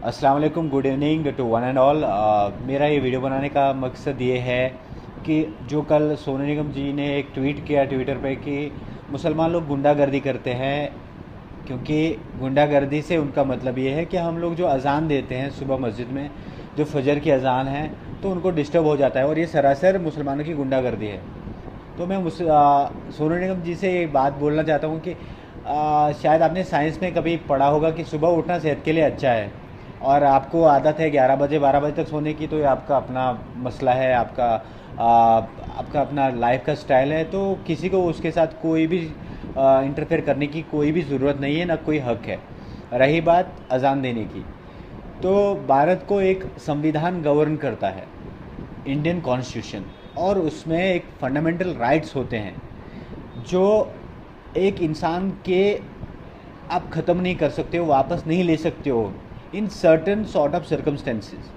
अस्सलाम वालेकुम, good evening to one and all. मेरा ये वीडियो बनाने का मकसद ये है कि जो कल सोनू निगम जी ने एक ट्वीट किया ट्विटर पे कि मुसलमान लोग गुंडागर्दी करते हैं, क्योंकि गुंडागर्दी से उनका मतलब ये है कि हम लोग जो अज़ान देते हैं सुबह मस्जिद में, जो फजर की अज़ान है, तो उनको डिस्टर्ब हो जाता है और ये सरासर मुसलमानों की गुंडागर्दी है। तो मैं सोनू निगम जी से ये बात बोलना चाहता हूँ कि शायद आपने साइंस में कभी पढ़ा होगा कि सुबह उठना सेहत के लिए अच्छा है, और आपको आदत है 11 बजे 12 बजे तक सोने की, तो ये आपका अपना मसला है, आपका अपना लाइफ का स्टाइल है। तो किसी को उसके साथ कोई भी इंटरफेयर करने की कोई भी ज़रूरत नहीं है, ना कोई हक है। रही बात अजान देने की, तो भारत को एक संविधान गवर्न करता है, इंडियन कॉन्स्टिट्यूशन, और उसमें एक फंडामेंटल राइट्स होते हैं जो एक इंसान के आप ख़त्म नहीं कर सकते हो, वापस नहीं ले सकते हो in certain sort of circumstances.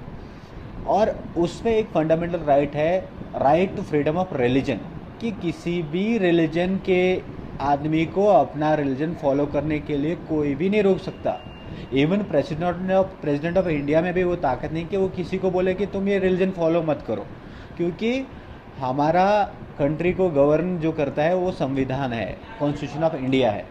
और उसमें एक फंडामेंटल राइट है, right to freedom of religion, कि किसी भी रिलीजन के आदमी को अपना रिलीजन फॉलो करने के लिए कोई भी नहीं रोक सकता। इवन प्रेसिडेंट ऑफ इंडिया में भी वो ताकत नहीं कि वो किसी को बोले कि तुम ये रिलीजन फॉलो मत करो, क्योंकि हमारा कंट्री को गवर्न जो करता है वो संविधान है, कॉन्स्टिट्यूशन ऑफ इंडिया है।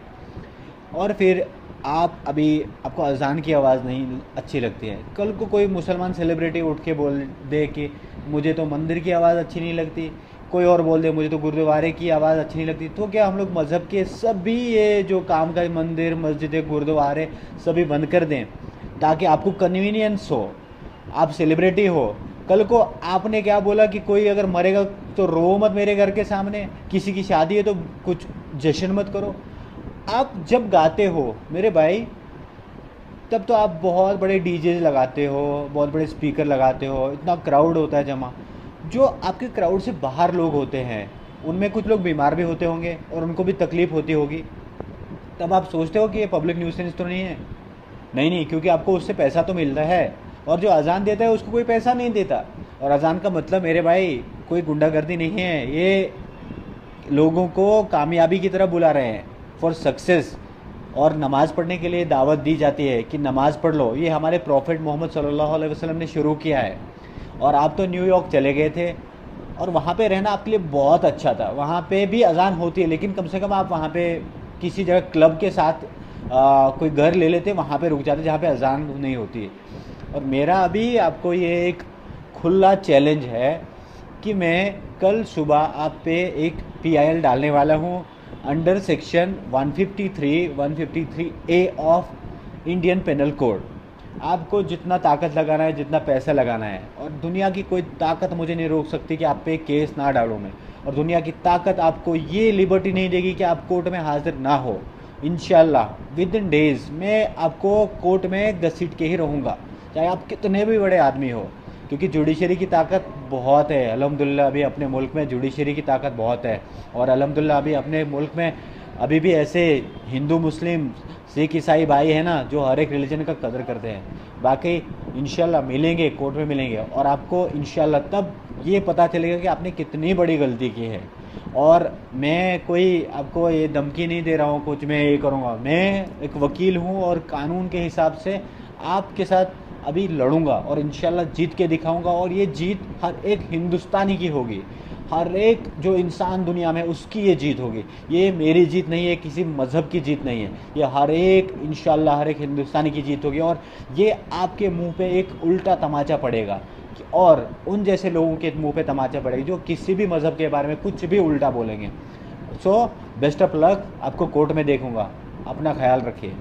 और फिर आपको अजान की आवाज़ नहीं अच्छी लगती है, कल को कोई मुसलमान सेलिब्रिटी उठ के बोल दे कि मुझे तो मंदिर की आवाज़ अच्छी नहीं लगती, कोई और बोल दे मुझे तो गुरुद्वारे की आवाज़ अच्छी नहीं लगती, तो क्या हम लोग मज़हब के सभी ये जो काम का मंदिर मस्जिदें गुरुद्वारे सभी बंद कर दें ताकि आपको कन्वीनियंस हो, आप सेलिब्रिटी हो? कल को आपने क्या बोला कि कोई अगर मरेगा तो रो मत मेरे घर के सामने, किसी की शादी है तो कुछ जश्न मत करो। आप जब गाते हो मेरे भाई, तब तो आप बहुत बड़े डीजे लगाते हो, बहुत बड़े स्पीकर लगाते हो, इतना क्राउड होता है जमा। जो आपके क्राउड से बाहर लोग होते हैं उनमें कुछ लोग बीमार भी होते होंगे और उनको भी तकलीफ़ होती होगी, तब आप सोचते हो कि ये पब्लिक न्यूसेंस तो नहीं है? नहीं, क्योंकि आपको उससे पैसा तो मिल रहा है, और जो अजान देता है उसको कोई पैसा नहीं देता। और अजान का मतलब मेरे भाई कोई गुंडागर्दी नहीं है, ये लोगों को कामयाबी की तरफ बुला रहे हैं, फॉर सक्सेस। और नमाज़ पढ़ने के लिए दावत दी जाती है कि नमाज़ पढ़ लो, ये हमारे प्रॉफिट मोहम्मद सल्लल्लाहु अलैहि वसल्लम ने शुरू किया है। और आप तो न्यूयॉर्क चले गए थे और वहाँ पे रहना आपके लिए बहुत अच्छा था, वहाँ पे भी अजान होती है, लेकिन कम से कम आप वहाँ पे किसी जगह क्लब के साथ कोई घर ले लेते, वहाँ पे रुक जाते जहाँ पे अजान नहीं होती है। और मेरा अभी आपको ये एक खुला चैलेंज है कि मैं कल सुबह आप पे एक PIL डालने वाला हूँ under section 153 of Indian penal code. आपको जितना ताकत लगाना है, जितना पैसा लगाना है, और दुनिया की कोई ताकत मुझे नहीं रोक सकती कि आप पे केस ना डालूँ मैं, और दुनिया की ताकत आपको ये लिबर्टी नहीं देगी कि आप कोर्ट में हाजिर ना हो। इंशाल्लाह विद इन डेज़ मैं आपको कोर्ट में घसीट के ही रहूँगा, चाहे आप कितने भी बड़े आदमी हो, क्योंकि जुडिशरी की ताकत बहुत है अल्हम्दुलिल्लाह। अभी अपने मुल्क में जुडिशरी की ताकत बहुत है, और अल्हम्दुलिल्लाह अभी अपने मुल्क में अभी भी ऐसे हिंदू मुस्लिम सिख ईसाई भाई हैं ना जो हर एक रिलीजन का कदर करते हैं। बाकी इंशाल्लाह मिलेंगे, कोर्ट में मिलेंगे, और आपको इंशाल्लाह तब ये पता चलेगा कि आपने कितनी बड़ी गलती की है। और मैं कोई आपको ये धमकी नहीं दे रहा हूँ कुछ मैं ये करूँगा, मैं एक वकील हूँ और कानून के हिसाब से आपके साथ अभी लड़ूंगा और इंशाल्लाह जीत के दिखाऊंगा। और ये जीत हर एक हिंदुस्तानी की होगी, हर एक जो इंसान दुनिया में उसकी ये जीत होगी। ये मेरी जीत नहीं है, किसी मज़हब की जीत नहीं है, ये हर एक इंशाल्लाह हर एक हिंदुस्तानी की जीत होगी। और ये आपके मुंह पे एक उल्टा तमाचा पड़ेगा, और उन जैसे लोगों के मुंह पे तमाचा पड़ेगा जो किसी भी मज़हब के बारे में कुछ भी उल्टा बोलेंगे। सो बेस्ट ऑफ लक, आपको कोर्ट में देखूंगा, अपना ख्याल रखिए।